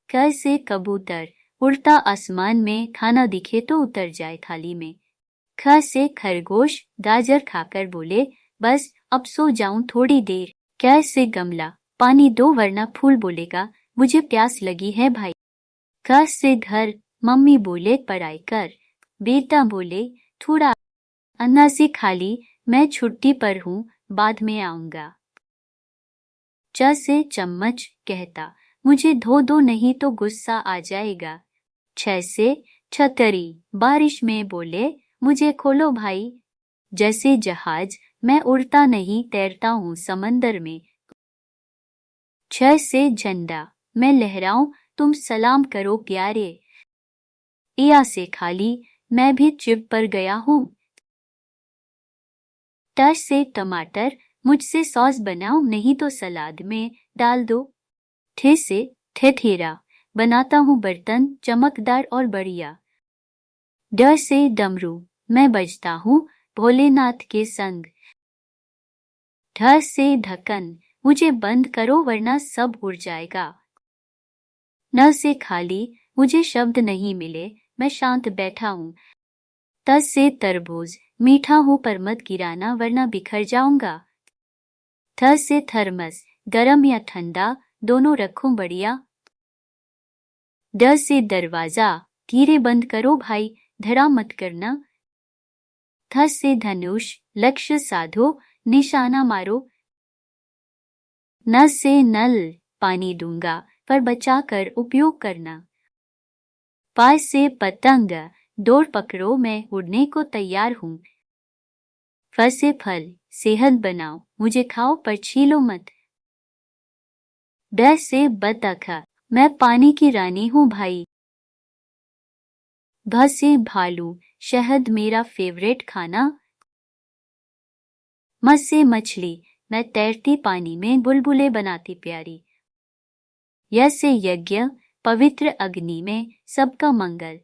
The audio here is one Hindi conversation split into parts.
क से कबूतर, उड़ता आसमान में, खाना दिखे तो उतर जाए थाली में। ख से खरगोश, गाजर खाकर बोले, बस अब सो जाऊं थोड़ी देर। क से गमला, पानी दो वरना फूल बोलेगा, मुझे प्यास लगी है भाई। क से घर, मम्मी बोले पढ़ाई कर, बेटा बोले थोड़ा अन्ना से खाली, मैं छुट्टी पर हूँ, बाद में आऊंगा। च से चम्मच, कहता मुझे धो दो नहीं तो गुस्सा आ जाएगा। छ से छतरी, बारिश में बोले मुझे खोलो भाई। जैसे जहाज, मैं उड़ता नहीं तैरता हूँ समंदर में। छ से झंडा, मैं लहराऊं तुम सलाम करो प्यारे। इया से खाली, मैं भी चिप पर गया हूँ। ट से टमाटर, मुझसे सॉस बनाओ नहीं तो सलाद में डाल दो। ठ से ठठेरा, बनाता हूँ बर्तन चमकदार और बढ़िया। ड से डमरू, मैं बजता हूँ भोलेनाथ के संग। ढ से ढक्कन, मुझे बंद करो वरना सब उड़ जाएगा। न से खाली, मुझे शब्द नहीं मिले, मैं शांत बैठा हूँ। त से तरबूज, मीठा हूँ पर मत गिराना वरना बिखर जाऊंगा। थ से थर्मस, गरम या ठंडा दोनों रखूं बढ़िया। ड से दरवाजा, धीरे बंद करो भाई, धड़ा मत करना। थ से धनुष, लक्ष्य साधो निशाना मारो। न से नल, पानी दूंगा पर बचा कर उपयोग करना। प से पतंग, डोर पकड़ो मैं उड़ने को तैयार हूँ। फ से फल, सेहत बनाओ मुझे खाओ पर छीलो मत। ब से बतख, मैं पानी की रानी हूँ भाई। भ से भालू, शहद मेरा फेवरेट खाना। म से मछली, मैं तैरती पानी में बुलबुले बनाती प्यारी। य से यज्ञ, पवित्र अग्नि में सबका मंगल।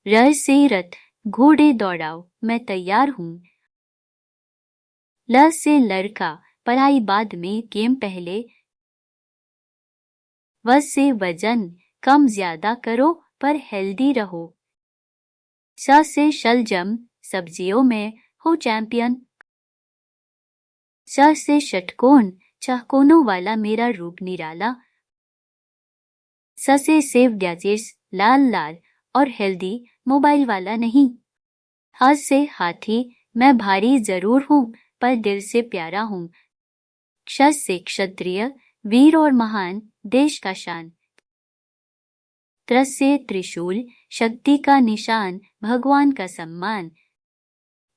र से रथ, घोड़े दौड़ाओ मैं तैयार हूँ। ल से लड़का, पढ़ाई बाद में गेम पहले। व से वजन, कम ज्यादा करो पर हेल्दी रहो। श से शलजम, सब्जियों में हो चैंपियन। श से षटकोण, चौकोनों वाला मेरा रूप निराला। स से सेव गैजेट्स, लाल लाल और हेल्दी, मोबाइल वाला नहीं। ह से हाथी, मैं भारी जरूर हूँ पर दिल से प्यारा हूँ। क्ष से क्षत्रिय, वीर और महान, देश का शान। त्र से त्रिशूल, शक्ति का निशान, भगवान का सम्मान।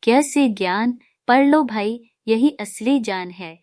ज्ञ से ज्ञान, पढ़ लो भाई यही असली जान है।